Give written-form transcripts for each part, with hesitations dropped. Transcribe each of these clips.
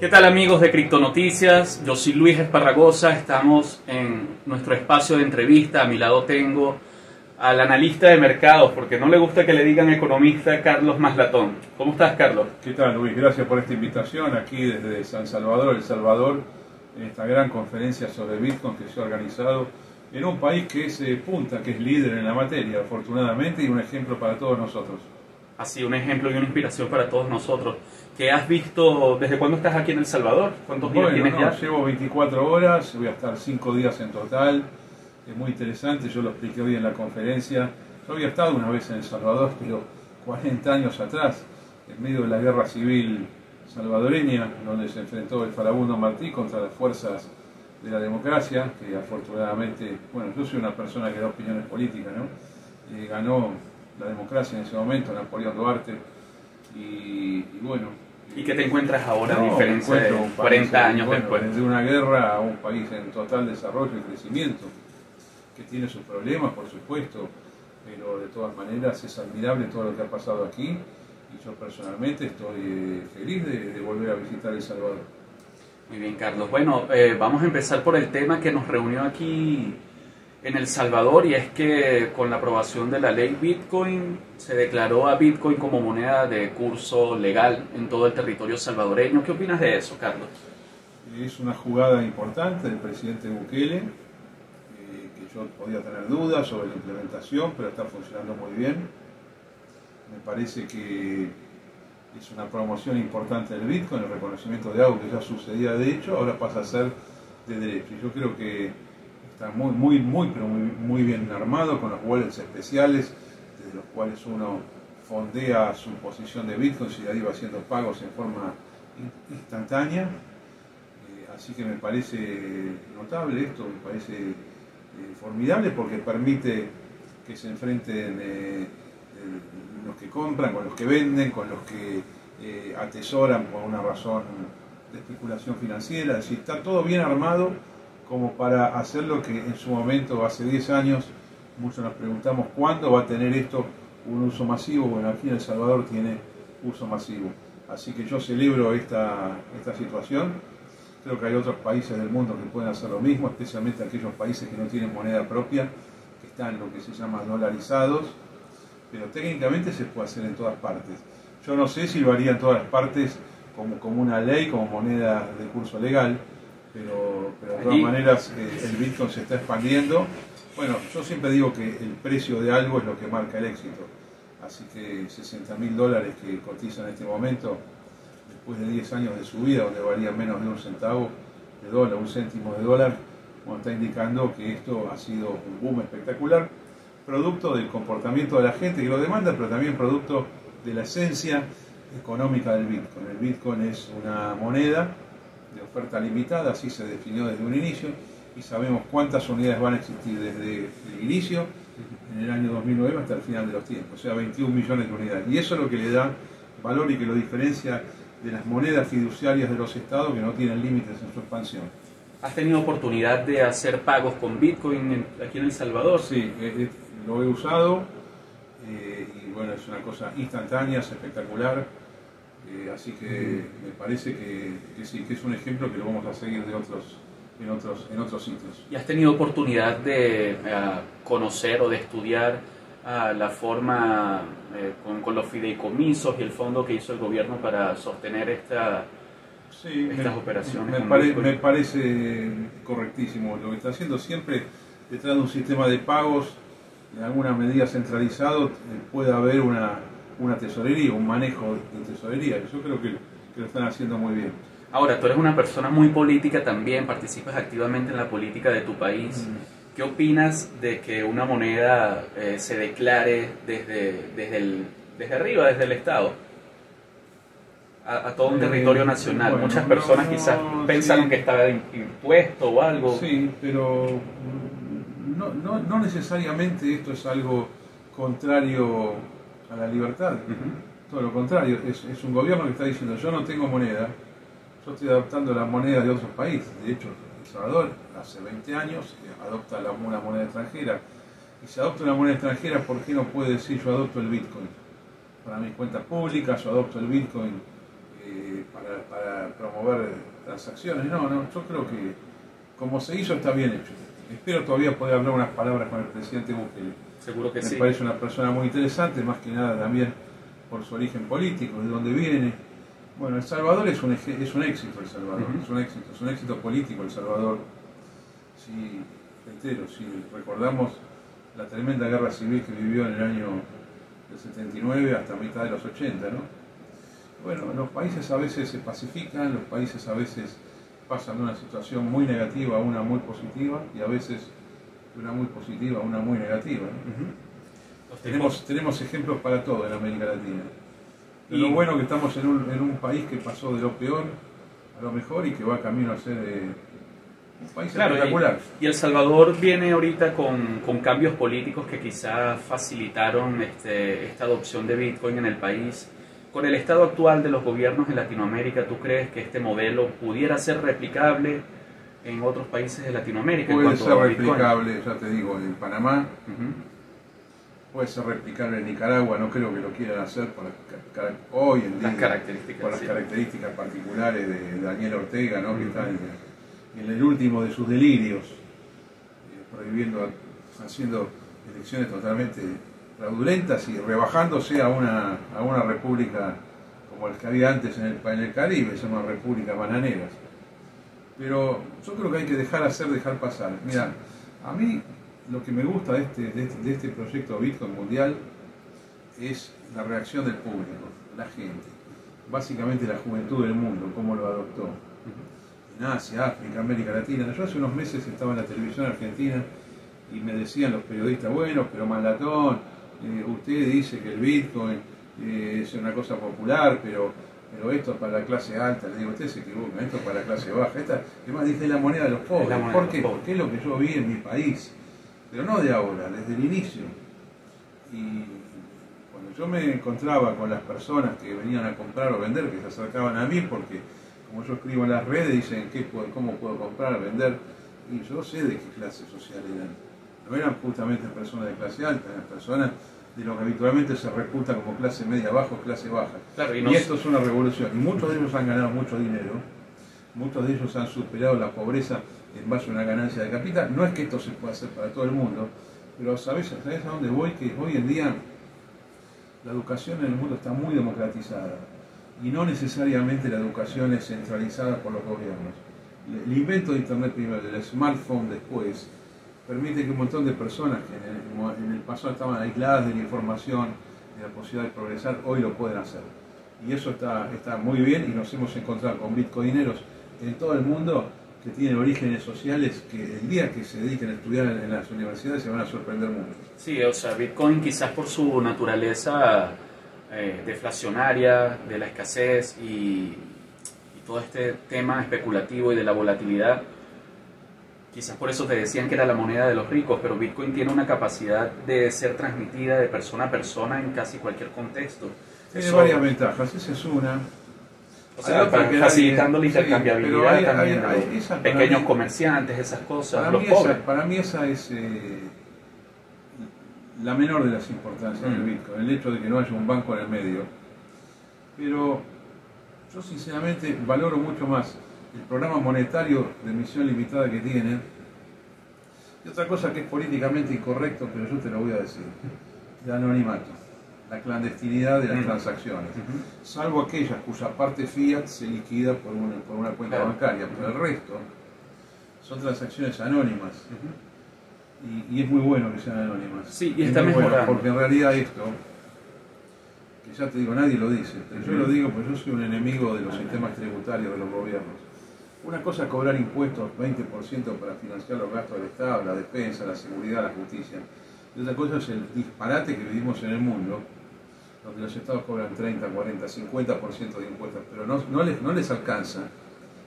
¿Qué tal amigos de Criptonoticias? Yo soy Luis Esparragosa, estamos en nuestro espacio de entrevista. A mi lado tengo al analista de mercados, porque no le gusta que le digan economista, Carlos Maslatón. ¿Cómo estás, Carlos? ¿Qué tal, Luis? Gracias por esta invitación aquí desde San Salvador, El Salvador, en esta gran conferencia sobre Bitcoin que se ha organizado en un país que es punta, que es líder en la materia, afortunadamente, y un ejemplo para todos nosotros. Así, un ejemplo y una inspiración para todos nosotros. ¿Qué has visto? ¿Desde cuándo estás aquí en El Salvador? ¿Cuántos días tienes ya? Llevo 24 horas, voy a estar 5 días en total. Es muy interesante, yo lo expliqué hoy en la conferencia. Yo había estado una vez en El Salvador, pero 40 años atrás, en medio de la guerra civil salvadoreña, donde se enfrentó el farabundo Martí contra las fuerzas de la democracia, que afortunadamente, bueno, yo soy una persona que da opiniones políticas, ¿no? Ganó la democracia en ese momento, Napoleón Duarte, y bueno. ¿Y qué te encuentras ahora, a diferencia de 40 años después? Desde una guerra a un país en total desarrollo y crecimiento, que tiene sus problemas, por supuesto, pero de todas maneras es admirable todo lo que ha pasado aquí, y yo personalmente estoy feliz de volver a visitar El Salvador. Muy bien, Carlos. Bueno, vamos a empezar por el tema que nos reunió aquí en El Salvador, y es que con la aprobación de la ley Bitcoin se declaró a Bitcoin como moneda de curso legal en todo el territorio salvadoreño. ¿Qué opinas de eso, Carlos? Es una jugada importante del presidente Bukele, que yo podía tener dudas sobre la implementación, pero está funcionando muy bien. Me parece que es una promoción importante del Bitcoin, el reconocimiento de algo que ya sucedía de hecho, ahora pasa a ser de derecho. Y yo creo que está muy bien armado, con los wallets especiales, desde los cuales uno fondea su posición de Bitcoin y de ahí va haciendo pagos en forma instantánea. Así que me parece notable esto, me parece formidable, porque permite que se enfrenten los que compran con los que venden, con los que atesoran por una razón de especulación financiera. Es decir, está todo bien armado como para hacer lo que en su momento, hace 10 años, muchos nos preguntamos cuándo va a tener esto un uso masivo. Bueno, aquí en El Salvador tiene uso masivo. Así que yo celebro esta situación. Creo que hay otros países del mundo que pueden hacer lo mismo, especialmente aquellos países que no tienen moneda propia, que están en lo que se llama dolarizados, pero técnicamente se puede hacer en todas partes. Yo no sé si lo haría en todas partes como una ley, como moneda de curso legal, pero de todas maneras el Bitcoin se está expandiendo. Bueno, yo siempre digo que el precio de algo es lo que marca el éxito, así que $60.000 que cotiza en este momento, después de 10 años de subida, donde valía menos de un centavo de dólar, un céntimo de dólar, bueno, está indicando que esto ha sido un boom espectacular, producto del comportamiento de la gente que lo demanda, pero también producto de la esencia económica del Bitcoin. El Bitcoin es una moneda de oferta limitada, así se definió desde un inicio, y sabemos cuántas unidades van a existir desde el inicio, en el año 2009 hasta el final de los tiempos, o sea, 21 millones de unidades. Y eso es lo que le da valor y que lo diferencia de las monedas fiduciarias de los estados, que no tienen límites en su expansión. ¿Has tenido oportunidad de hacer pagos con Bitcoin aquí en El Salvador? Sí, lo he usado, y bueno, es una cosa instantánea, es espectacular. Así que me parece que sí, que es un ejemplo que lo vamos a seguir en otros sitios. ¿Y has tenido oportunidad de conocer o de estudiar la forma con los fideicomisos y el fondo que hizo el gobierno para sostener estas operaciones? Me parece correctísimo lo que está haciendo. Siempre detrás de un sistema de pagos, en alguna medida centralizado, puede haber una tesorería, un manejo de tesorería. Yo creo que lo están haciendo muy bien. Ahora, tú eres una persona muy política también, participas activamente en la política de tu país. ¿Qué opinas de que una moneda se declare desde arriba, desde el Estado, a todo un territorio nacional? Bueno, muchas personas quizás pensaron que estaba impuesto o algo. Sí, pero no necesariamente esto es algo contrario a la libertad. Todo lo contrario, es un gobierno que está diciendo: yo no tengo moneda, yo estoy adoptando la moneda de otros países. De hecho, El Salvador hace 20 años adopta una moneda extranjera. Y si adopta una moneda extranjera, ¿por qué no puede decir yo adopto el Bitcoin? Para mis cuentas públicas, yo adopto el Bitcoin para promover transacciones. No, yo creo que como se hizo está bien hecho. Espero todavía poder hablar unas palabras con el presidente Bukele. Seguro que sí. Me parece una persona muy interesante, más que nada también por su origen político, de dónde viene. Bueno, El Salvador es un éxito, El Salvador, es un éxito político El Salvador. Si, reitero, si recordamos la tremenda guerra civil que vivió en el año del 79 hasta mitad de los 80, ¿no? Bueno, los países a veces se pacifican, los países a veces pasan de una situación muy negativa a una muy positiva, y a veces de una muy positiva a una muy negativa, ¿no? Tenemos ejemplos para todo en América Latina. Y lo bueno que estamos en un país que pasó de lo peor a lo mejor y que va camino a ser un país espectacular. Y El Salvador viene ahorita con cambios políticos que quizás facilitaron esta adopción de Bitcoin en el país. Con el estado actual de los gobiernos en Latinoamérica, ¿tú crees que este modelo pudiera ser replicable en otros países de Latinoamérica? Puede ser replicable, ya te digo, en Panamá. Puede ser replicable en Nicaragua, no creo que lo quieran hacer hoy en día, por las características particulares de Daniel Ortega, ¿no? Que está en el último de sus delirios, haciendo elecciones totalmente fraudulentas y rebajándose a una república como el que había antes en el Caribe, se llama República Bananeras. Pero yo creo que hay que dejar pasar. Mira, a mí lo que me gusta de este proyecto Bitcoin mundial es la reacción del público, la gente, básicamente la juventud del mundo, cómo lo adoptó. En Asia, África, América Latina. Yo hace unos meses estaba en la televisión argentina y me decían los periodistas, bueno, pero Manlatón, usted dice que el Bitcoin es una cosa popular, pero esto es para la clase alta. Le digo, usted se equivoca, esto es para la clase baja. Además dije la moneda de los pobres. ¿Por qué? Porque es lo que yo vi en mi país. Pero no de ahora, desde el inicio. Y cuando yo me encontraba con las personas que venían a comprar o vender, que se acercaban a mí, porque como yo escribo en las redes, dicen cómo puedo comprar, vender, y yo sé de qué clase social eran. No eran justamente personas de clase alta, eran personas de lo que habitualmente se reputa como clase media baja o clase baja. Claro, y esto es una revolución. Y muchos de ellos han ganado mucho dinero, muchos de ellos han superado la pobreza en base a una ganancia de capital. No es que esto se pueda hacer para todo el mundo, pero ¿sabes a dónde voy? Que hoy en día la educación en el mundo está muy democratizada y no necesariamente la educación es centralizada por los gobiernos. El invento de Internet primero, el smartphone después, permite que un montón de personas que en el pasado estaban aisladas de la información, de la posibilidad de progresar, hoy lo pueden hacer. Y eso está muy bien, y nos hemos encontrado con bitcoineros en todo el mundo que tienen orígenes sociales que el día que se dediquen a estudiar en las universidades se van a sorprender mucho. Sí, o sea, Bitcoin quizás por su naturaleza deflacionaria, de la escasez y todo este tema especulativo y de la volatilidad, quizás por eso te decían que era la moneda de los ricos, pero Bitcoin tiene una capacidad de ser transmitida de persona a persona en casi cualquier contexto. Tiene varias ventajas, esa es una. O sea, facilitando la intercambiabilidad también de los pequeños comerciantes, esas cosas, los pobres. Para mí esa es la menor de las importancias del Bitcoin, el hecho de que no haya un banco en el medio. Pero yo sinceramente valoro mucho más el programa monetario de emisión limitada que tiene, y otra cosa que es políticamente incorrecto, pero yo te lo voy a decir, el anonimato, la clandestinidad de las transacciones, salvo aquellas cuya parte fiat se liquida por una cuenta bancaria, pero el resto son transacciones anónimas. Y es muy bueno que sean anónimas. Sí, y está mejorando. Bueno, porque en realidad esto, que ya te digo, nadie lo dice, pero yo lo digo porque yo soy un enemigo de los sistemas tributarios de los gobiernos. Una cosa es cobrar impuestos 20% para financiar los gastos del Estado, la defensa, la seguridad, la justicia. Y otra cosa es el disparate que vivimos en el mundo, donde los Estados cobran 30, 40, 50% de impuestos, pero no les alcanza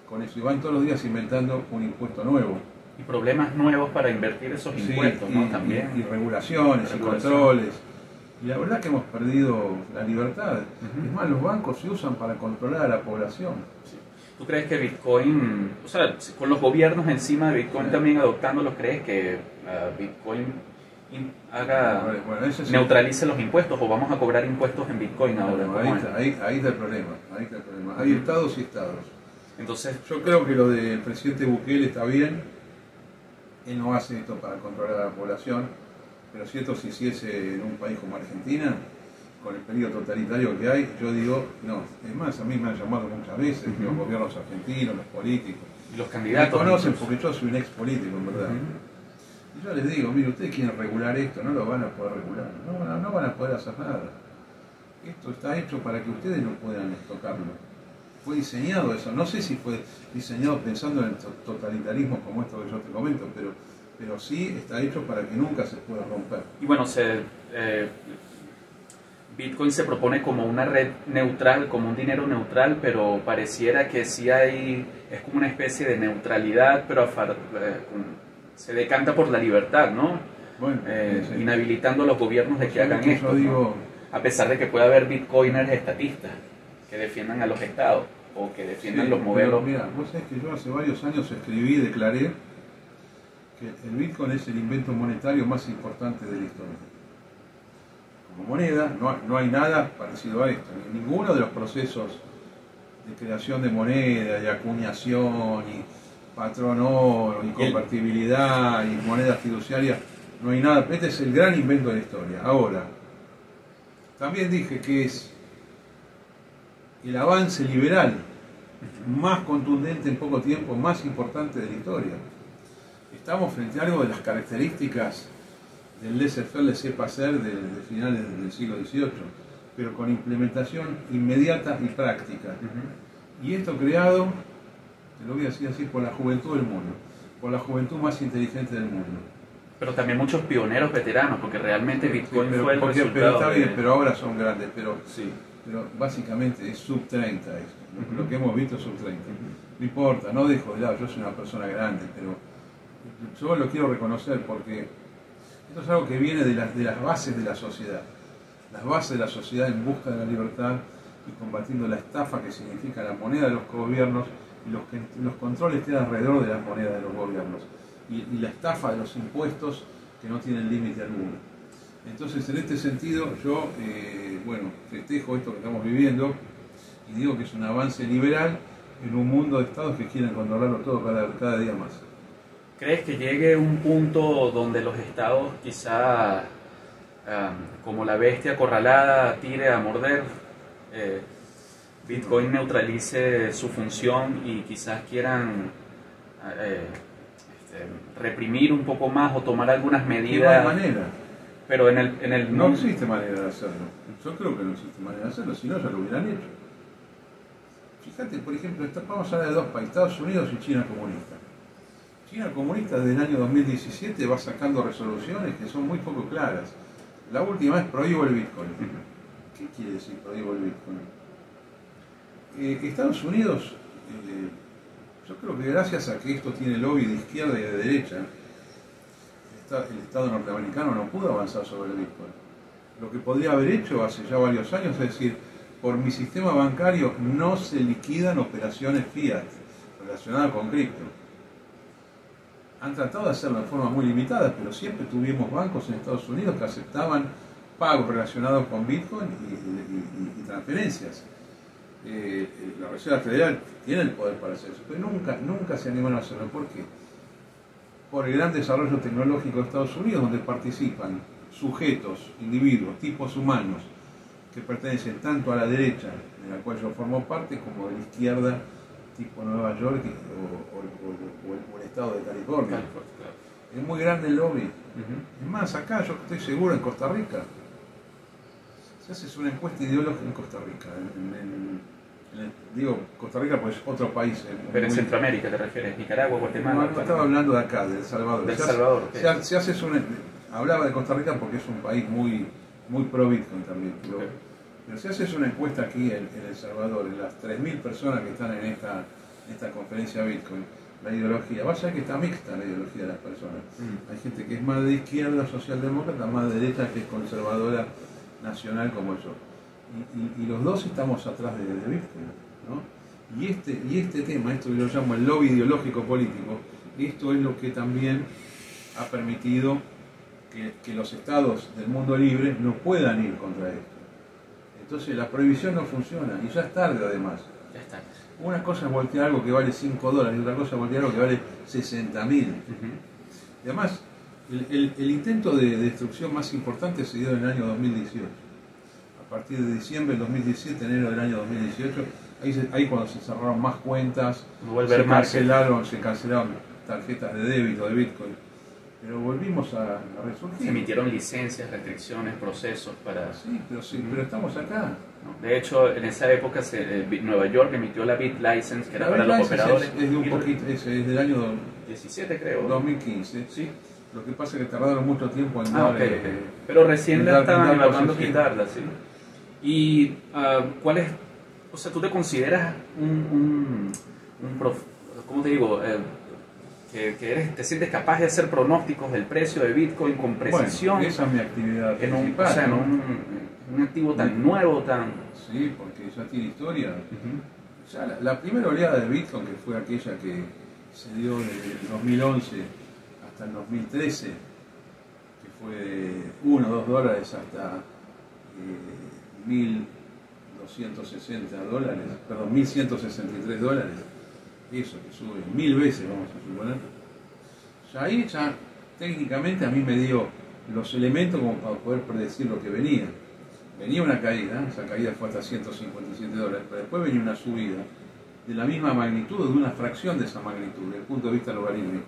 con eso, y van todos los días inventando un impuesto nuevo. Y problemas nuevos para invertir esos impuestos, ¿no? También. Y regulaciones, y controles. Y la verdad que hemos perdido la libertad. Es más, los bancos se usan para controlar a la población. Sí. ¿Tú crees que Bitcoin, o sea, con los gobiernos encima de Bitcoin también adoptándolo, crees que Bitcoin Bueno, neutralice los impuestos, o vamos a cobrar impuestos en Bitcoin ahora. Ahí está el problema. Hay estados y estados. Entonces, yo creo que lo del presidente Bukele está bien. Él no hace esto para controlar a la población, pero si esto se hiciese en un país como Argentina, con el peligro totalitario que hay, yo digo, no. Es más, a mí me han llamado muchas veces los gobiernos argentinos, los políticos. Y los candidatos. Me conocen porque yo soy un ex político, en verdad. Y yo les digo, mire, ustedes quieren regular esto, no lo van a poder regular, no van a poder hacer nada. Esto está hecho para que ustedes no puedan tocarlo. Fue diseñado eso, no sé si fue diseñado pensando en el totalitarismo como esto que yo te comento, pero sí está hecho para que nunca se pueda romper. Y bueno, Bitcoin se propone como una red neutral, como un dinero neutral, pero pareciera que sí es como una especie de neutralidad, pero se decanta por la libertad, ¿no? Bueno, sí. Inhabilitando a los gobiernos de que hagan esto, ¿no? A pesar de que puede haber bitcoiners estatistas que defiendan a los estados o que defiendan los modelos. Mira, vos sabés que yo hace varios años escribí y declaré que el Bitcoin es el invento monetario más importante de la historia. Como moneda, no hay nada parecido a esto. Ninguno de los procesos de creación de moneda, de acuñación, y patrón oro, y convertibilidad, y moneda fiduciaria, no hay nada. Este es el gran invento de la historia. Ahora, también dije que es el avance liberal más contundente en poco tiempo, más importante de la historia. Estamos frente a algo de las características del laissez-faire, laissez-passer de finales del siglo XVIII, pero con implementación inmediata y práctica. Y esto creado, te lo voy a decir así, por la juventud del mundo, por la juventud más inteligente del mundo. Pero también muchos pioneros veteranos, porque realmente Bitcoin fue el resultado. Pero está bien, pero ahora son grandes, pero básicamente es sub 30 esto. Lo que hemos visto es sub 30. No importa, no dejo de lado, yo soy una persona grande, pero yo lo quiero reconocer porque esto es algo que viene de las bases de la sociedad. Las bases de la sociedad en busca de la libertad y combatiendo la estafa que significa la moneda de los gobiernos y los controles que hay alrededor de las monedas de los gobiernos. Y la estafa de los impuestos que no tienen límite alguno. Entonces, en este sentido, yo festejo esto que estamos viviendo y digo que es un avance liberal en un mundo de estados que quieren controlarlo todo cada día más. ¿Crees que llegue un punto donde los estados quizá, como la bestia acorralada, tire a morder? Bitcoin neutralice su función y quizás quieran reprimir un poco más o tomar algunas medidas. No hay manera. Pero en el no existe manera de hacerlo. Yo creo que no existe manera de hacerlo, si no ya lo hubieran hecho. Fíjate, por ejemplo, vamos a hablar de dos países, Estados Unidos y China comunista. China comunista desde el año 2017 va sacando resoluciones que son muy poco claras. La última es prohíbo el Bitcoin. ¿Qué quiere decir prohíbo el Bitcoin? Estados Unidos, yo creo que gracias a que esto tiene lobby de izquierda y de derecha, el Estado norteamericano no pudo avanzar sobre el Bitcoin. Lo que podría haber hecho hace ya varios años es decir, por mi sistema bancario no se liquidan operaciones fiat relacionadas con cripto. Han tratado de hacerlo de forma muy limitada, pero siempre tuvimos bancos en Estados Unidos que aceptaban pagos relacionados con Bitcoin y transferencias. La Reserva Federal tiene el poder para hacer eso, pero nunca se animaron a hacerlo. ¿Por qué? Por el gran desarrollo tecnológico de Estados Unidos, donde participan sujetos, individuos, tipos humanos, que pertenecen tanto a la derecha, de la cual yo formo parte, como de la izquierda, tipo Nueva York o el estado de California. Es muy grande el lobby. Es más, acá yo estoy seguro, en Costa Rica, si haces una encuesta ideológica en Costa Rica, digo Costa Rica pues es otro país. Pero en Centroamérica te refieres, Nicaragua, Guatemala. No estaba hablando de acá, de El Salvador. Si haces hablaba de Costa Rica porque es un país muy pro Bitcoin también. Pero si haces una encuesta aquí en El Salvador, en las 3.000 personas que están en esta conferencia Bitcoin, la ideología, vas a ver que está mixta la ideología de las personas. Hay gente que es más de izquierda, socialdemócrata, más de derecha, que es conservadora, nacional como yo. Y los dos estamos atrás de Bitcoin, ¿no? Y este tema, esto que yo llamo el lobby ideológico político, esto es lo que también ha permitido que los estados del mundo libre no puedan ir contra esto. Entonces la prohibición no funciona y ya es tarde además. Ya está. Una cosa es voltear algo que vale $5 y otra cosa es voltear algo que vale 60.000. Y además, el intento de destrucción más importante se dio en el año 2018. A partir de diciembre del 2017, enero del año 2018, ahí cuando se cerraron más cuentas, se cancelaron tarjetas de débito de Bitcoin. Pero volvimos a resurgir. Se emitieron licencias, restricciones, procesos para... Sí, pero estamos acá. De hecho, en esa época Nueva York emitió la BitLicense, que era para los operadores. Es de un poquito, es del año 17, creo. 2015. Sí. Lo que pasa es que tardaron mucho tiempo en Pero recién la estaban evaluando quitarla, ¿sí? Y ¿cuál es? O sea, ¿tú te consideras ¿cómo te digo? Que te sientes capaz de hacer pronósticos del precio de Bitcoin con precisión. Bueno, esa es mi actividad principal. O sea, en un activo tan nuevo, tan... Sí, porque ya tiene historia. Ya la primera oleada de Bitcoin, que fue aquella que se dio desde el 2011 hasta el 2013, que fue de $1 o $2 hasta $1.260, perdón, $1.163, eso que sube 1000 veces, vamos a suponer. Ya ahí técnicamente a mí me dio los elementos como para poder predecir lo que venía. Venía una caída, esa caída fue hasta $157, pero después venía una subida de la misma magnitud, de una fracción de esa magnitud, desde el punto de vista logarítmico.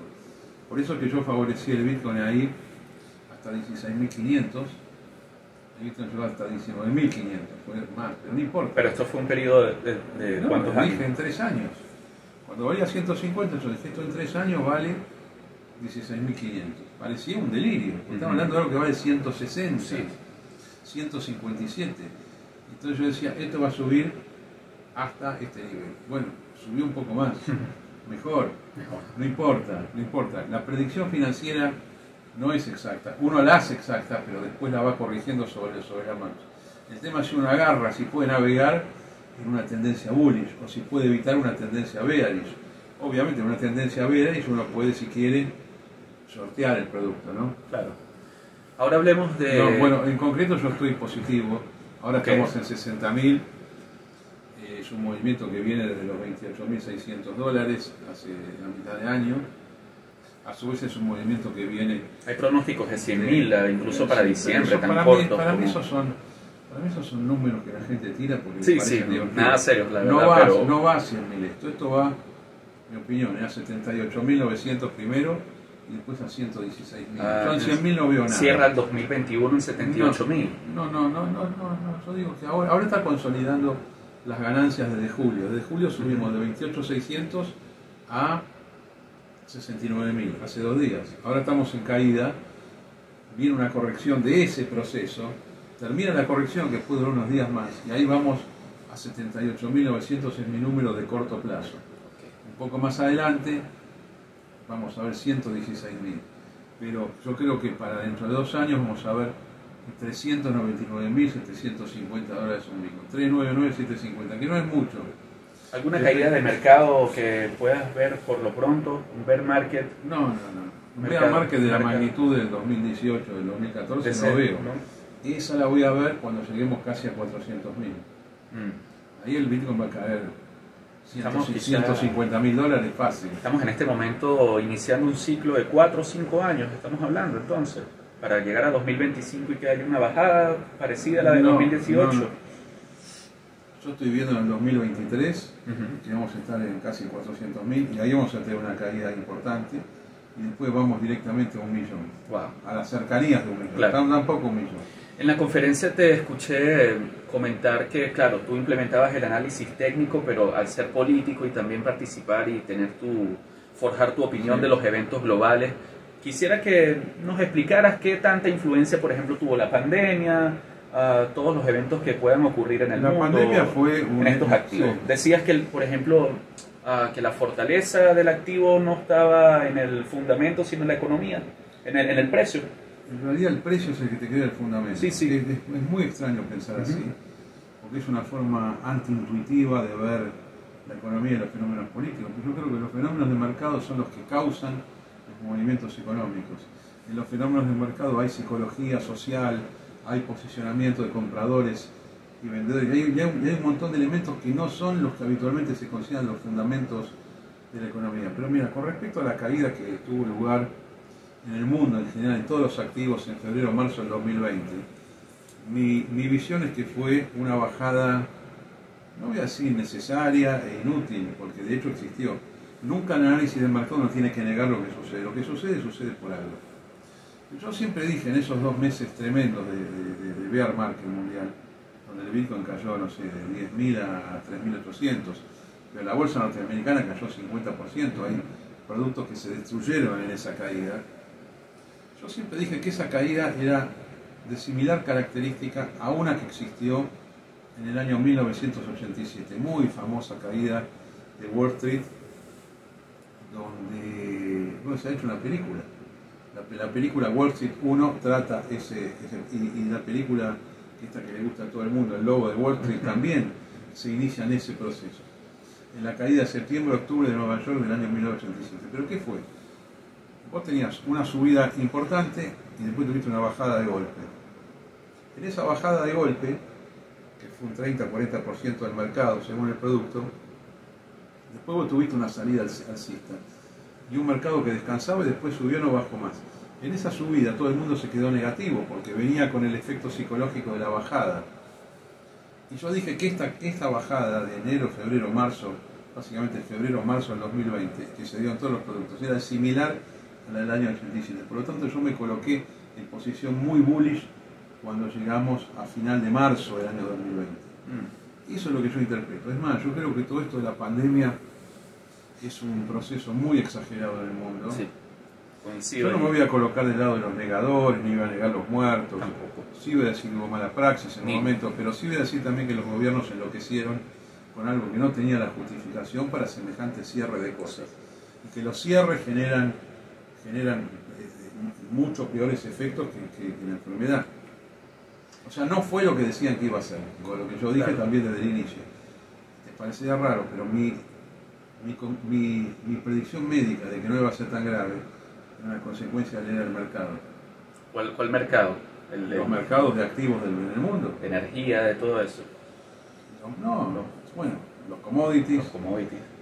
Por eso es que yo favorecí el Bitcoin ahí hasta 16.500, el Bitcoin llegó hasta 19.500, fue más, pero no importa. Pero esto fue un periodo de ¿cuántos años? Dije en 3 años. Cuando valía 150, yo dije esto en 3 años vale 16.500. Parecía un delirio, estamos hablando de algo que vale 160, 157. Entonces yo decía, esto va a subir hasta este nivel. Bueno, subió un poco más. Mejor. No importa. La predicción financiera no es exacta. Uno la hace exacta, pero después la va corrigiendo sobre la marcha. El tema es si uno agarra, si puede navegar en una tendencia bullish o si puede evitar una tendencia bearish. Obviamente en una tendencia bearish uno puede, si quiere, sortear el producto, ¿no? Claro. Ahora hablemos de... No, bueno, en concreto yo estoy positivo. Ahora estamos en 60.000. Es un movimiento que viene desde los $28.600 hace la mitad de año. A su vez es un movimiento que viene... Hay pronósticos de 100.000, incluso para diciembre, tan para cortos. Para mí esos son números que la gente tira porque sí, nada serio, la verdad. No va a 100.000 esto va, mi opinión, a 78.900 primero y después a 116.000. Son 100.000, no veo nada. Cierra el 2021 en 78.000. No, yo digo que ahora está consolidando las ganancias desde julio. Desde julio subimos de 28.600 a 69.000, hace 2 días. Ahora estamos en caída, viene una corrección de ese proceso, termina la corrección que puede durar unos días más y ahí vamos a 78.900 es mi número de corto plazo. Un poco más adelante vamos a ver 116.000, pero yo creo que para dentro de 2 años vamos a ver $399.750 un Bitcoin, 399.750, que no es mucho. ¿Alguna caída de mercado que puedas ver por lo pronto? ¿Un bear market? No. Un bear market de la magnitud del 2018, del 2014 no veo. Esa la voy a ver cuando lleguemos casi a 400.000. Ahí el Bitcoin va a caer $150.000 fácil. Estamos en este momento iniciando un ciclo de 4 o 5 años, estamos hablando entonces, para llegar a 2025 y que haya una bajada parecida a la de 2018. Yo estoy viendo en el 2023 que vamos a estar en casi 400.000 y ahí vamos a tener una caída importante y después vamos directamente a 1 millón. Wow. A las cercanías de 1 millón. Claro. Tampoco 1 millón. En la conferencia te escuché comentar que, claro, tú implementabas el análisis técnico, pero al ser político y también participar y forjar tu opinión de los eventos globales, quisiera que nos explicaras qué tanta influencia, por ejemplo, tuvo la pandemia, todos los eventos que puedan ocurrir en el mundo. La pandemia fue en estos activos. Sí. Decías que, por ejemplo, que la fortaleza del activo no estaba en el fundamento, sino en la economía, en el precio. En realidad el precio es el que te crea el fundamento. Sí. Es muy extraño pensar así, porque es una forma antiintuitiva de ver la economía y los fenómenos políticos. Yo creo que los fenómenos de mercado son los que causan los movimientos económicos. en los fenómenos del mercado hay psicología social, hay posicionamiento de compradores y vendedores, y hay un montón de elementos que no son los que habitualmente se consideran los fundamentos de la economía. Pero mira, con respecto a la caída que tuvo lugar en el mundo en general, en todos los activos en febrero o marzo del 2020, mi visión es que fue una bajada, no voy a decir necesaria e inútil, porque de hecho existió. Nunca el análisis del mercado no tiene que negar lo que sucede. Lo que sucede, sucede por algo. Yo siempre dije en esos 2 meses tremendos de bear market mundial, donde el Bitcoin cayó, no sé, de 10.000 a 3.800, pero la bolsa norteamericana cayó 50%, hay productos que se destruyeron en esa caída. Yo siempre dije que esa caída era de similar característica a una que existió en el año 1987, muy famosa caída de Wall Street, donde bueno, se ha hecho una película. La película Wall Street 1 trata y la película esta que le gusta a todo el mundo, El Lobo de Wall Street, también se inicia en ese proceso, en la caída de septiembre-octubre de Nueva York del año 1987. ¿Pero qué fue? Vos tenías una subida importante y después tuviste una bajada de golpe. En esa bajada de golpe, que fue un 30-40% del mercado según el producto, después vos tuviste una salida alcista y un mercado que descansaba y después subió, no bajó más. En esa subida todo el mundo se quedó negativo porque venía con el efecto psicológico de la bajada. Y yo dije que esta bajada de enero, febrero, marzo, básicamente febrero, marzo del 2020, que se dio en todos los productos, era similar a la del año 87. Por lo tanto yo me coloqué en posición muy bullish cuando llegamos a final de marzo del año 2020. Eso es lo que yo interpreto. Es más, yo creo que todo esto de la pandemia es un proceso muy exagerado en el mundo. Sí, coincido. Yo no me voy a colocar del lado de los negadores, ni voy a negar los muertos. Tampoco. Sí voy a decir que hubo mala praxis en un momento, pero sí voy a decir también que los gobiernos enloquecieron con algo que no tenía la justificación para semejante cierre de cosas. Y que los cierres generan mucho peores efectos que la enfermedad. O sea, no fue lo que decían que iba a ser, con lo que yo dije también desde el inicio. Te parecería raro, pero mi predicción médica de que no iba a ser tan grave era una consecuencia de leer el mercado. ¿Cuál mercado? Los mercados de activos del mundo. De energía, de todo eso. Bueno, los commodities,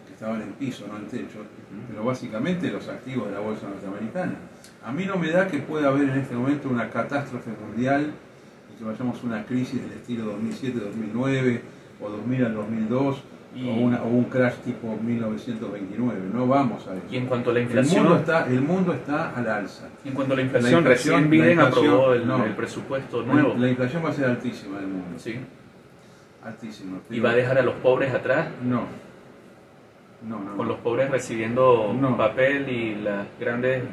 que estaban en piso, no en techo, pero básicamente los activos de la bolsa norteamericana. A mí no me da que pueda haber en este momento una catástrofe mundial y que vayamos a una crisis del estilo 2007-2009 o 2000 al 2002 o un crash tipo 1929. No vamos a eso. Y en cuanto a la inflación, el mundo está a la alza. Y en cuanto a la inflación, recién Biden aprobó el presupuesto nuevo. La inflación va a ser altísima en el mundo. Sí. Altísima. ¿Y va a dejar a los pobres atrás? No. Con los pobres recibiendo papel y las grandes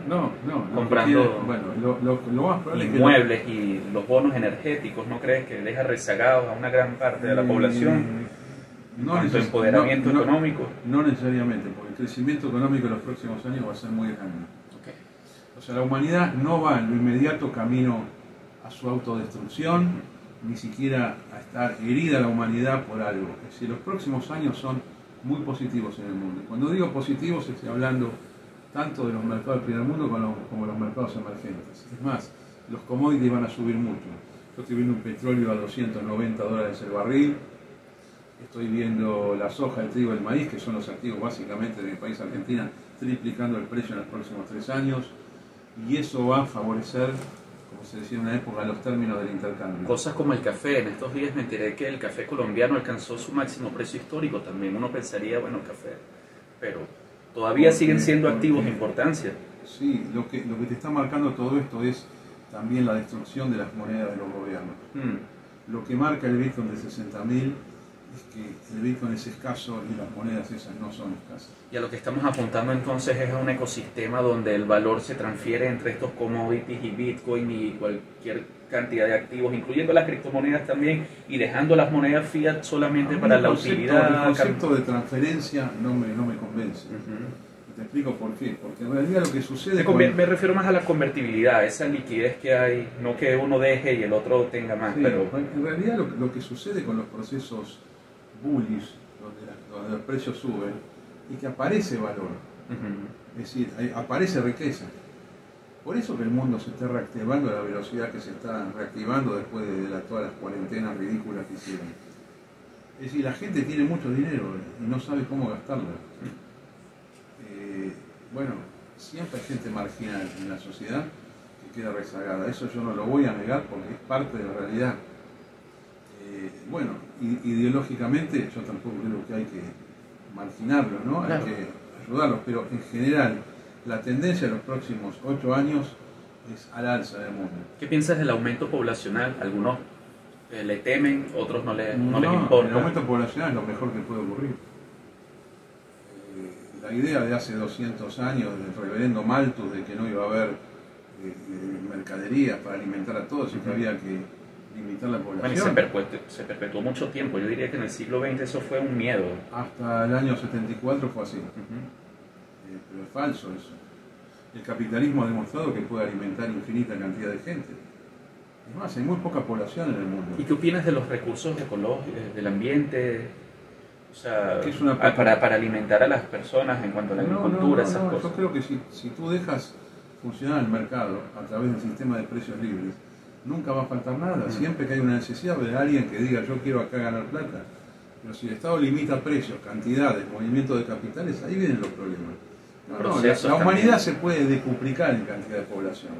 comprando lo más probable inmuebles y los bonos energéticos. ¿No crees que deja rezagados a una gran parte de la población? En cuanto a empoderamiento económico. No necesariamente, porque el crecimiento económico en los próximos años va a ser muy grande. O sea, la humanidad no va en lo inmediato camino a su autodestrucción, ni siquiera a estar herida la humanidad por algo. Es decir, los próximos años son muy positivos en el mundo. Cuando digo positivos estoy hablando tanto de los mercados del primer mundo como los mercados emergentes. Es más, los commodities van a subir mucho. Yo estoy viendo un petróleo a $290 el barril, estoy viendo la soja, el trigo, el maíz, que son los activos básicamente de mi país, Argentina, triplicando el precio en los próximos 3 años, y eso va a favorecer, como se decía en una época, los términos del intercambio. Cosas como el café. En estos días me enteré que el café colombiano alcanzó su máximo precio histórico también. Uno pensaría, bueno, café, pero todavía siguen siendo activos de importancia. Sí, lo que te está marcando todo esto es también la destrucción de las monedas de los gobiernos. Lo que marca el Bitcoin de 60.000 es que el Bitcoin es escaso y las monedas esas no son escasas. Y a lo que estamos apuntando entonces es a un ecosistema donde el valor se transfiere entre estos commodities y Bitcoin y cualquier cantidad de activos, incluyendo las criptomonedas también, y dejando las monedas fiat solamente para la utilidad. El concepto de transferencia no me convence. Te explico por qué. Porque en realidad lo que sucede... Me refiero más a la convertibilidad, esa liquidez que hay, no que uno deje y el otro tenga más. Sí, pero en realidad lo que sucede con los procesos bullish, donde los precios suben, y que aparece valor, es decir, aparece riqueza. Por eso que el mundo se está reactivando a la velocidad que se está reactivando después de todas las cuarentenas ridículas que hicieron. Es decir, la gente tiene mucho dinero y no sabe cómo gastarlo. Bueno, siempre hay gente marginal en la sociedad que queda rezagada. Eso yo no lo voy a negar porque es parte de la realidad. Bueno, ideológicamente yo tampoco creo que hay que marginarlos, ¿no? Claro. Hay que ayudarlos, pero en general la tendencia de los próximos 8 años es al alza del mundo. ¿Qué piensas del aumento poblacional? Algunos le temen, otros no les importa. El aumento poblacional es lo mejor que puede ocurrir. La idea de hace 200 años del reverendo Malthus de que no iba a haber mercaderías para alimentar a todos y que había que limitar la población. Bueno, y se perpetuó mucho tiempo. Yo diría que en el siglo XX eso fue un miedo. Hasta el año 74 fue así. Pero es falso eso. El capitalismo ha demostrado que puede alimentar infinita cantidad de gente. Es más, hay muy poca población en el mundo. ¿Y qué opinas de los recursos ecológicos, del ambiente? O sea, es una para alimentar a las personas en cuanto a la agricultura, esas cosas. Yo creo que si tú dejas funcionar el mercado a través del sistema de precios libres, nunca va a faltar nada. Siempre que hay una necesidad de alguien que diga yo quiero acá ganar plata. Pero si el Estado limita precios, cantidades, movimiento de capitales, ahí vienen los problemas. La humanidad se puede decuplicar en cantidad de población.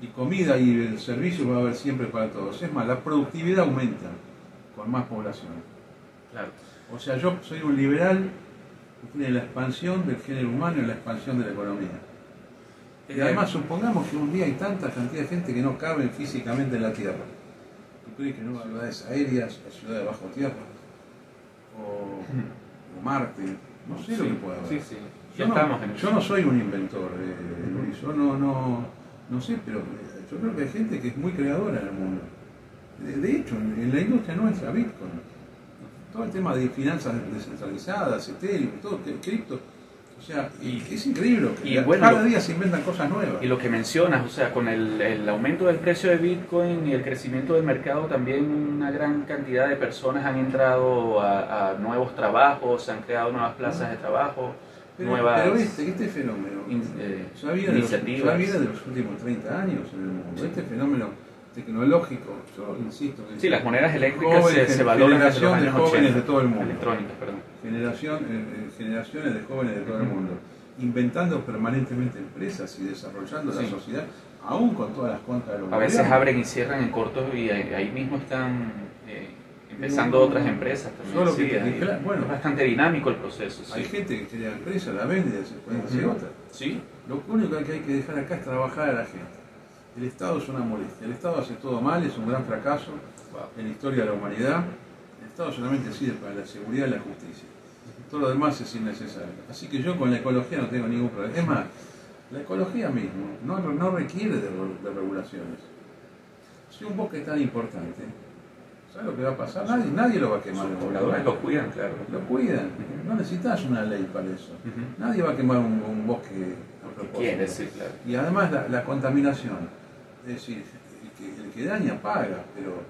Y comida y el servicio va a haber siempre para todos. Es más, la productividad aumenta con más población. Claro. O sea, yo soy un liberal que tiene la expansión del género humano y la expansión de la economía. Y además, supongamos que un día hay tanta cantidad de gente que no cabe físicamente en la Tierra. ¿Tú crees que no hay ciudades aéreas o ciudades bajo tierra? O Marte. No sé lo que pueda haber. Sí. Yo no soy un inventor, Luis. Yo no sé, pero yo creo que hay gente que es muy creadora en el mundo. De hecho, en la industria nuestra, Bitcoin, todo el tema de finanzas descentralizadas, Ethereum, todo, cripto, o sea, es increíble que cada día se inventan cosas nuevas. Y lo que mencionas, o sea, con el aumento del precio de Bitcoin y el crecimiento del mercado, también una gran cantidad de personas han entrado a nuevos trabajos, se han creado nuevas plazas de trabajo, pero este fenómeno ya viene de los últimos 30 años en el mundo. Sí. Este fenómeno tecnológico, yo insisto. Sí, las monedas eléctricas se valoran desde los años 80. Generación de jóvenes de todo el mundo. Electrónicas, perdón. Generaciones de jóvenes de todo el mundo. Inventando permanentemente empresas y desarrollando la sociedad, aún con todas las contras de los gobiernos. A veces abren y cierran en cortos y ahí mismo están empezando otras empresas también. Bueno, es bastante dinámico el proceso. Hay gente que crea empresa, la vende y después puede hacer otra. Sí. Lo único que hay que dejar acá es trabajar a la gente. El Estado es una molestia. El Estado hace todo mal, es un gran fracaso en la historia de la humanidad. El Estado solamente sirve para la seguridad y la justicia. Todo lo demás es innecesario. Así que yo con la ecología no tengo ningún problema. Es más, la ecología mismo no requiere de regulaciones. Si un bosque es tan importante, ¿sabes lo que va a pasar? Nadie lo va a quemar. Los pobladores lo cuidan, claro. Lo cuidan. No necesitas una ley para eso. Nadie va a quemar un bosque a propósito. Sí, claro. Y además la contaminación. Es decir, el que daña paga, pero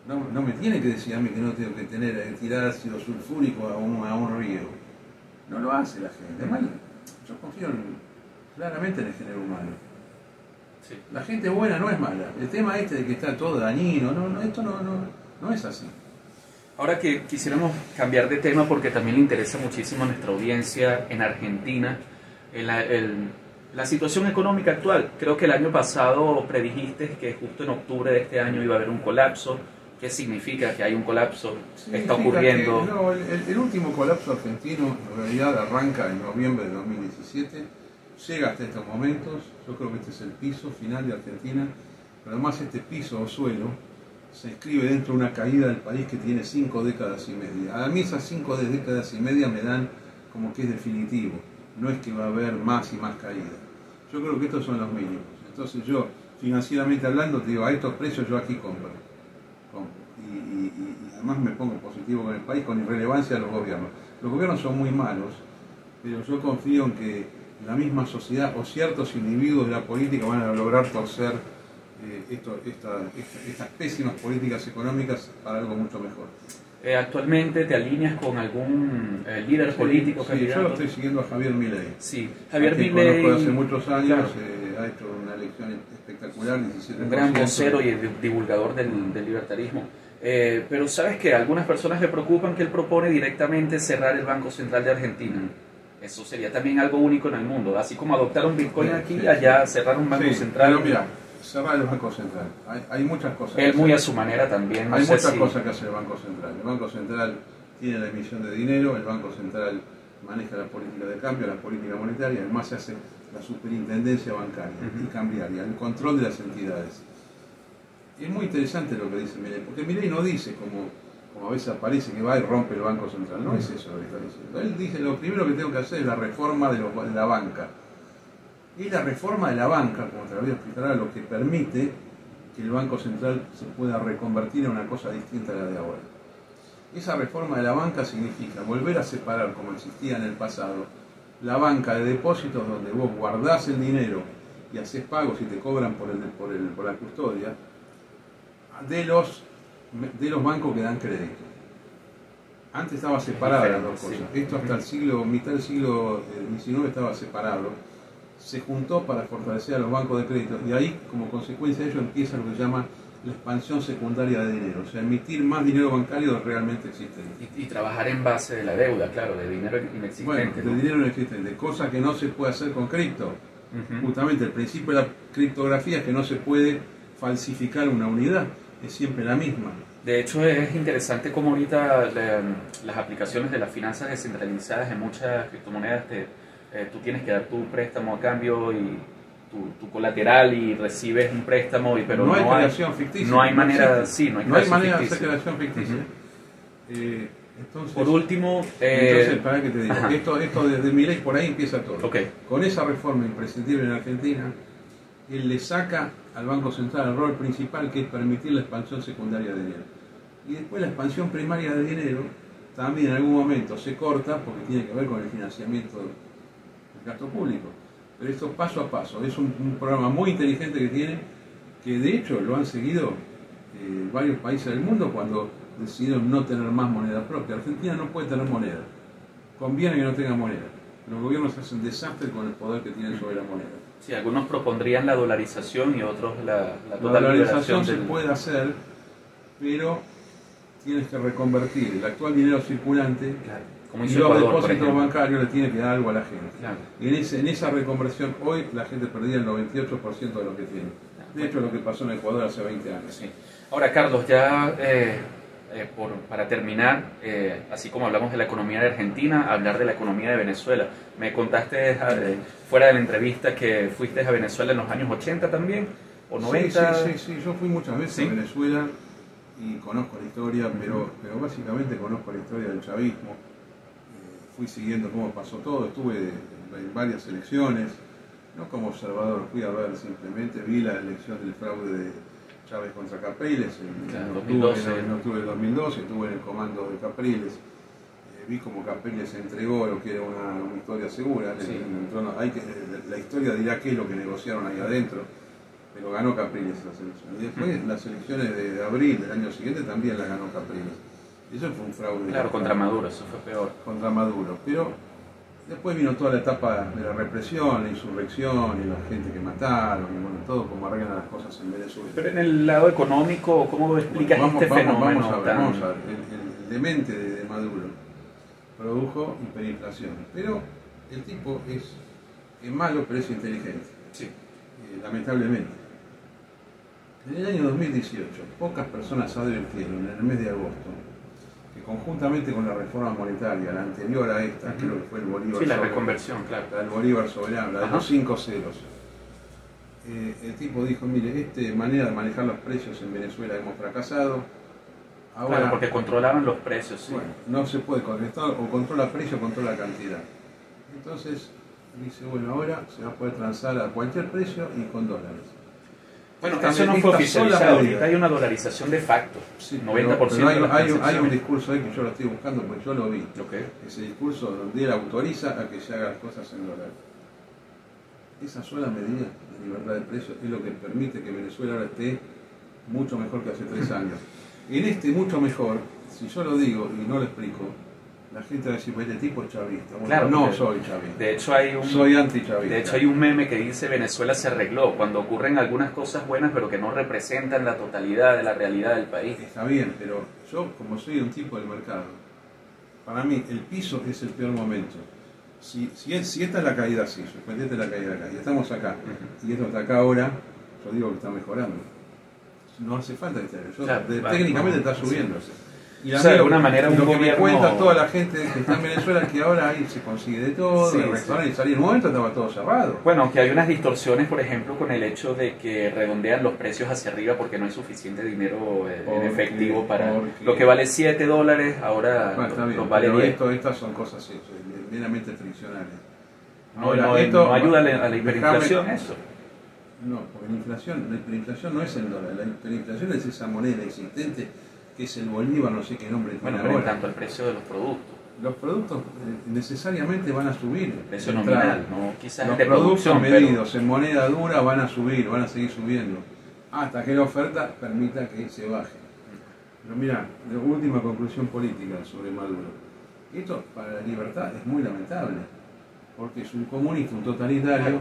no me tiene que decir a mí que no tengo que tirar ácido sulfúrico a un río. No lo hace la gente. Además, yo confío claramente en el género humano. Sí. La gente buena no es mala. El tema de que está todo dañino, esto no es así. Ahora que quisiéramos cambiar de tema porque también le interesa muchísimo a nuestra audiencia en Argentina, la situación económica actual. Creo que el año pasado predijiste que justo en octubre de este año iba a haber un colapso. ¿Qué significa que hay un colapso? Está ocurriendo. El último colapso argentino en realidad arranca en noviembre de 2017, llega hasta estos momentos. Yo creo que este es el piso final de Argentina, pero además este piso o suelo se inscribe dentro de una caída del país que tiene 5 décadas y media. A mí esas 5 décadas y media me dan como que es definitivo. No es que va a haber más y más caídas. Yo creo que estos son los mínimos. Entonces yo, financieramente hablando, te digo, a estos precios yo aquí compro. Y además me pongo positivo con el país, con irrelevancia de los gobiernos. Los gobiernos son muy malos, pero yo confío en que la misma sociedad o ciertos individuos de la política van a lograr torcer estas pésimas políticas económicas para algo mucho mejor. ¿Actualmente te alineas con algún líder político? Sí, yo lo estoy siguiendo a Javier Milei. Sí, Javier Milei. Conozco hace muchos años, claro. Ha hecho proyección espectacular, 17%. Un gran vocero y divulgador del libertarismo. Pero sabes que a algunas personas le preocupan que él propone directamente cerrar el Banco Central de Argentina. Eso sería también algo único en el mundo, así como adoptar un Bitcoin aquí, allá cerrar un banco central. Pero mira, cerrar el Banco Central. Hay muchas cosas. Él muy a su manera también. Hay muchas cosas que hace el Banco Central. El Banco Central tiene la emisión de dinero, el Banco Central maneja la política de cambio, la política monetaria, además se hace la superintendencia bancaria y cambiaria, el control de las entidades. Es muy interesante lo que dice Milei, porque Milei no dice como a veces aparece que va y rompe el Banco Central, no es eso lo que está diciendo. Él dice lo primero que tengo que hacer es la reforma de la banca. Y la reforma de la banca, como te lo voy a explicar ahora, lo que permite que el Banco Central se pueda reconvertir en una cosa distinta a la de ahora. Esa reforma de la banca significa volver a separar, como existía en el pasado, la banca de depósitos donde vos guardás el dinero y haces pagos y te cobran por la custodia, de los bancos que dan crédito. Antes estaba separada las dos cosas. Esto hasta mitad del siglo XIX estaba separado. Se juntó para fortalecer a los bancos de crédito y ahí, como consecuencia de ello, empieza lo que se llama la expansión secundaria de dinero, o sea, emitir más dinero bancario realmente existente. Y trabajar en base de la deuda, claro, de dinero inexistente. Bueno, de dinero inexistente, cosa que no se puede hacer con cripto. Justamente el principio de la criptografía es que no se puede falsificar una unidad, es siempre la misma. De hecho, es interesante cómo ahorita las aplicaciones de las finanzas descentralizadas en muchas criptomonedas, tú tienes que dar tu préstamo a cambio y tu colateral y recibes un préstamo, pero no hay creación ficticia. No hay manera, no hay manera de hacer creación ficticia. Entonces, por último, para que te digo, esto desde Milei por ahí empieza todo. Okay. Con esa reforma imprescindible en Argentina, él le saca al Banco Central el rol principal, que es permitir la expansión secundaria de dinero. Y después la expansión primaria de dinero también en algún momento se corta porque tiene que ver con el financiamiento del gasto público. Pero esto paso a paso, es un programa muy inteligente que tiene, que de hecho lo han seguido varios países del mundo cuando decidieron no tener más moneda propia. Argentina no puede tener moneda, conviene que no tenga moneda. Los gobiernos hacen desastre con el poder que tienen sobre la moneda. Sí, algunos propondrían la dolarización y otros la total dolarización se puede hacer, pero tienes que reconvertir el actual dinero circulante, claro, como y hizo los Ecuador, depósitos bancarios le tiene que dar algo a la gente. Claro. Y en esa reconversión hoy la gente perdía el 98% de lo que tiene. De hecho, lo que pasó en Ecuador hace 20 años. Sí. Ahora, Carlos, ya para terminar, así como hablamos de la economía de Argentina, hablar de la economía de Venezuela. Me contaste fuera de la entrevista que fuiste a Venezuela en los años 80 también, o 90. Sí, yo fui muchas veces a Venezuela y conozco la historia, pero básicamente conozco la historia del chavismo. Fui siguiendo cómo pasó todo, estuve en varias elecciones, no como observador, fui a ver simplemente, vi la elección del fraude de Chávez contra Capriles en octubre del 2012, estuve en el comando de Capriles, vi cómo Capriles entregó lo que era una historia segura, la historia dirá qué es lo que negociaron ahí adentro, pero ganó Capriles esas elecciones. Y después las elecciones de abril del año siguiente también las ganó Capriles. Eso fue un fraude. Claro, contra Maduro, eso fue peor. Contra Maduro, pero después vino toda la etapa de la represión, la insurrección y la gente que mataron, y bueno, todo como arreglan las cosas en Venezuela. Pero en el lado económico, ¿cómo explicas este fenómeno? Vamos a ver. El demente de Maduro produjo hiperinflación, pero el tipo es malo, pero es inteligente. Sí. Lamentablemente. En el año 2018, pocas personas advirtieron en el mes de agosto que conjuntamente con la reforma monetaria, la anterior a esta, creo que fue el Bolívar. Sí, la reconversión, claro. La del Bolívar soberano, la de los 5 ceros. El tipo dijo, mire, manera de manejar los precios en Venezuela hemos fracasado. Ahora, claro, porque controlaban los precios. Sí. Bueno, no se puede controlar, o controla precio o controla cantidad. Entonces, dice, bueno, ahora se va a poder transar a cualquier precio y con dólares. Bueno, eso no fue oficializado, ahorita hay una dolarización de facto, sí, 90%. Pero hay un discurso ahí que yo lo estoy buscando porque yo lo vi. Okay. Ese discurso donde él autoriza a que se hagan cosas en dólares. Esa sola medida de libertad de precios es lo que permite que Venezuela ahora esté mucho mejor que hace 3 años. En mucho mejor, si yo lo digo y no lo explico, la gente va a decir, pues este tipo es chavista. Bueno, Claro, no soy chavista. De hecho, soy antichavista. De hecho, hay un meme que dice Venezuela se arregló cuando ocurren algunas cosas buenas, pero que no representan la totalidad de la realidad del país. Está bien, pero yo, como soy un tipo del mercado, para mí el piso es el peor momento. Si esta es la caída, sí, suspendete la caída acá, y estamos acá, y esto está acá ahora, yo digo que está mejorando. No hace falta que esté, Claro, técnicamente no, está subiendo. sí. Y O sea, de alguna manera lo un que me gobierno... cuenta toda la gente que está en Venezuela es que ahora ahí se consigue de todo, Sí, el restaurante, y salir en un momento estaba todo cerrado. Bueno, aunque hay unas distorsiones, por ejemplo, con el hecho de que redondean los precios hacia arriba porque no hay suficiente dinero en efectivo para... Lo que vale $7, ahora Bueno, está bien, los vale pero 10. estas son cosas meramente friccionales. No ayuda a la hiperinflación eso. No, porque la hiperinflación no es el dólar, la hiperinflación es esa moneda existente que es el bolívar, no sé qué nombre tiene Bueno, pero en ahora. tanto el precio de los productos. Los productos necesariamente van a subir. El precio nominal, no quizás Los de productos producción, medidos en moneda dura van a subir, van a seguir subiendo, hasta que la oferta permita que se baje. Pero mira, la última conclusión política sobre Maduro. Esto para la libertad es muy lamentable, porque es un comunista, un totalitario,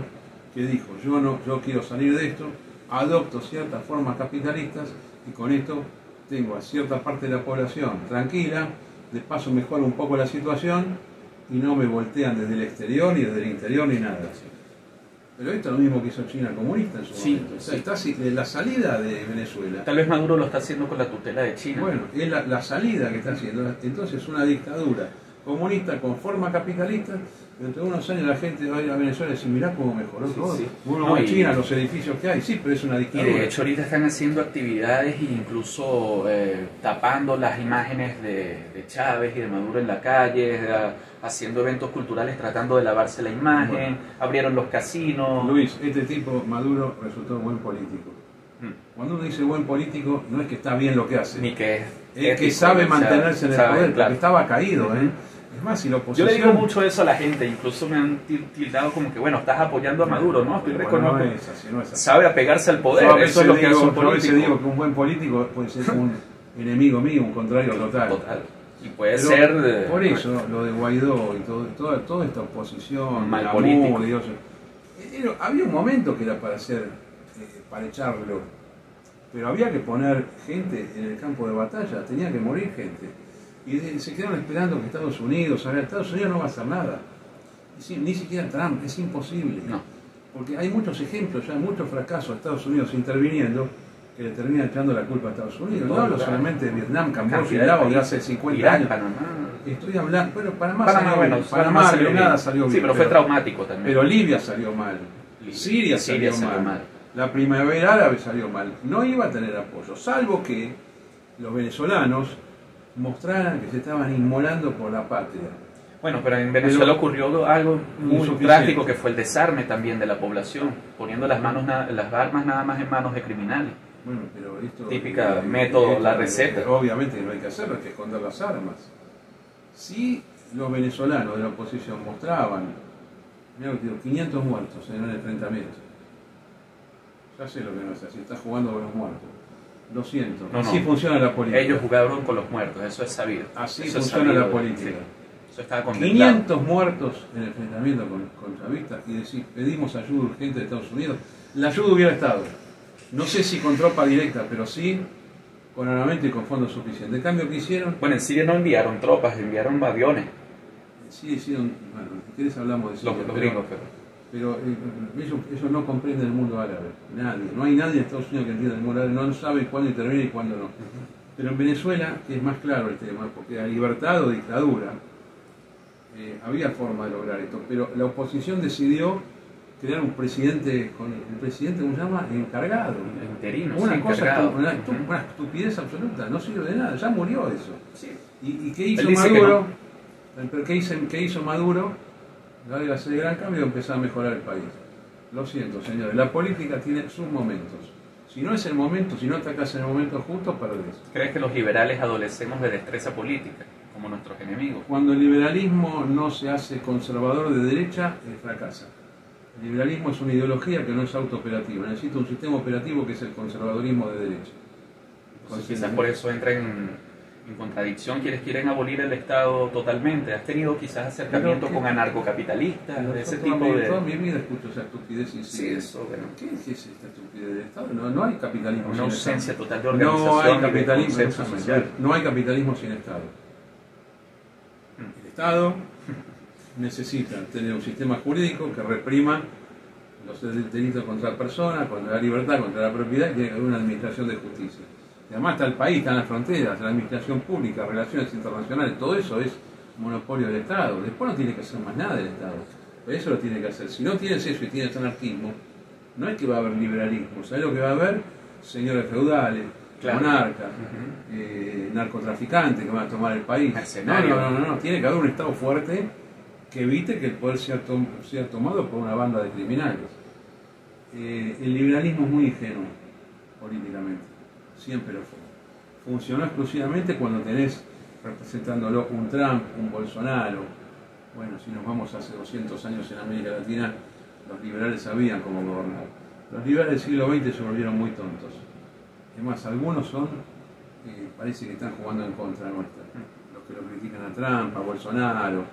que dijo, yo quiero salir de esto, adopto ciertas formas capitalistas y con esto tengo a cierta parte de la población tranquila, de paso mejora un poco la situación y no me voltean desde el exterior ni desde el interior ni nada. Pero esto es lo mismo que hizo China comunista en su momento. O sea, está la salida de Venezuela. Tal vez Maduro lo está haciendo con la tutela de China. Bueno, es la salida que está haciendo. Entonces una dictadura comunista con forma capitalista, dentro de unos años la gente va a ir a Venezuela y decir, mirá cómo mejoró todo. Sí. Uno va a China, los edificios que hay, sí, pero es una Y dictadura. de hecho ahorita están haciendo actividades e incluso tapando las imágenes de Chávez y de Maduro en la calle, haciendo eventos culturales tratando de lavarse la imagen, Bueno. Abrieron los casinos. Luis, este tipo, Maduro, resultó buen político. Cuando uno dice buen político, no es que está bien lo que hace. Ni que Es que sabe mantenerse en el poder, claro. porque estaba caído, ¿eh? Es más, si la Yo oposición... le digo mucho eso a la gente, incluso me han tildado como que, bueno, estás apoyando a Maduro, ¿no? Estoy reconozco. No es así, no es así. Sabe apegarse al poder, Yo a eso es lo que hace un yo a veces político. digo que un buen político puede ser un enemigo mío, un contrario total. Total. Y puede Pero ser... por eso, lo de Guaidó y toda esta oposición, Mal la político. MUD, había un momento que era para para echarlo, pero había que poner gente en el campo de batalla, tenía que morir gente. Y se quedaron esperando que Estados Unidos no va a hacer nada. Ni siquiera Trump, es imposible. No. Porque hay muchos ejemplos, ya muchos fracasos de Estados Unidos interviniendo que le termina echando la culpa a Estados Unidos. No hablo solamente de Vietnam, Camboya y Laos de hace 50 Irak, años. Panamá. Estoy hablando, bueno, Panamá Panamá salió bien. nada salió bien. Sí, pero fue traumático también. Pero Libia salió mal. Siria salió mal. La primavera árabe salió mal. No iba a tener apoyo, salvo que los venezolanos mostraran que se estaban inmolando por la patria. Bueno, pero en Venezuela ocurrió algo muy trágico que fue el desarme también de la población, poniendo las armas nada más en manos de criminales. Bueno, pero esto... Típica método, la receta. Obviamente no hay que hacerlo, hay que esconder las armas. Si los venezolanos de la oposición mostraban, mira, 500 muertos en el enfrentamiento, ya sé lo que no es así, está jugando con los muertos. Lo siento, así funciona la política. Ellos jugaron con los muertos, eso es sabido. Así eso funciona sabido, la política. Sí. Eso estaba contemplado. 500 muertos en el enfrentamiento con chavistas y decir, pedimos ayuda urgente de Estados Unidos. La ayuda hubiera estado, no sé si con tropa directa, pero sí con armamento y con fondos suficientes. En cambio, ¿qué hicieron? Bueno, en Siria no enviaron tropas, enviaron aviones. Sí, hicieron, bueno, si quieres hablamos de Siria, Los gringos, pero ellos no comprenden el mundo árabe, nadie. No hay nadie en Estados Unidos que entienda el mundo árabe, no sabe cuándo interviene y cuándo no. Pero en Venezuela, que es más claro el tema, porque la libertad o dictadura, había forma de lograr esto, pero la oposición decidió crear un presidente, el presidente, ¿cómo se llama? Encargado. Interino, Una sí, cosa, encargado. una estupidez absoluta, no sirve de nada, ya murió eso. Sí. ¿Y qué hizo Él dice Maduro? que ¿Pero qué hizo Maduro? Dale hacer el gran cambio y empezar a mejorar el país. Lo siento, señores, la política tiene sus momentos. Si no es el momento, si no atacas en el momento justo, perdés. ¿Crees que los liberales adolecemos de destreza política, como nuestros enemigos? Cuando el liberalismo no se hace conservador de derecha, fracasa. El liberalismo es una ideología que no es autooperativa. Necesita un sistema operativo que es el conservadurismo de derecha. Entonces, quizás por eso entra en en contradicción, quienes quieren abolir el Estado totalmente. ¿Has tenido quizás acercamiento con anarcocapitalistas, de ese tipo de...? Toda mi vida escucho esa estupidez. Sí, eso, bueno. ¿Qué es esta estupidez del Estado? No hay capitalismo Una sin ausencia Estado. total de organización. No hay capitalismo, y de consenso social. no hay capitalismo sin Estado. El Estado necesita tener un sistema jurídico que reprima los delitos contra la persona, contra la libertad, contra la propiedad, y tiene que haber una administración de justicia. Y además está el país, están las fronteras, la administración pública, relaciones internacionales, todo eso es monopolio del Estado. Después no tiene que hacer más nada del Estado. Pero eso lo tiene que hacer. Si no tienes eso y tienes anarquismo, no es que va a haber liberalismo. ¿Sabes lo que va a haber? Señores feudales, claro, monarcas, narcotraficantes que van a tomar el país. No. Tiene que haber un Estado fuerte que evite que el poder sea tomado por una banda de criminales. El liberalismo es muy ingenuo políticamente, siempre lo fue. Funcionó exclusivamente cuando tenés representándolo un Trump, un Bolsonaro. Bueno, si nos vamos hace 200 años en América Latina, los liberales sabían cómo gobernar. Los liberales del siglo XX se volvieron muy tontos. Además, algunos parece que están jugando en contra nuestra. Los que lo critican a Trump, a Bolsonaro,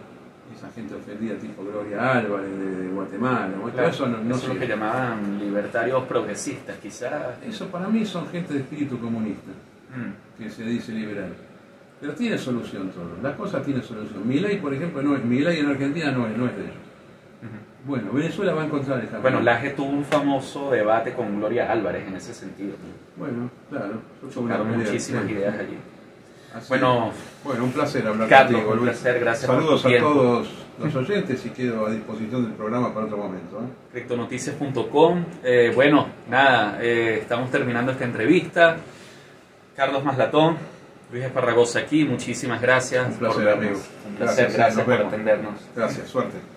esa gente ofendida tipo Gloria Álvarez de Guatemala. Claro, eso no es lo que llamaban libertarios progresistas, quizás. Eso para mí son gente de espíritu comunista, que se dice liberal. Pero tiene solución todo, las cosas tienen solución. Milei, por ejemplo, Milei en Argentina no es de ellos. Bueno, Venezuela va a encontrar el camino. Bueno, Laje tuvo un famoso debate con Gloria Álvarez en ese sentido. Bueno, claro. Chocaron muchísimas ideas allí. Bueno, un placer hablar Carlos, contigo, un Luis. placer, gracias Saludos por tu a tiempo. todos los oyentes y quedo a disposición del programa para otro momento. Criptonoticias.com. Bueno, nada, estamos terminando esta entrevista. Carlos Maslatón, Luis Esparragosa aquí, muchísimas gracias. Un placer, amigo. Un placer, gracias por atendernos. Gracias, suerte.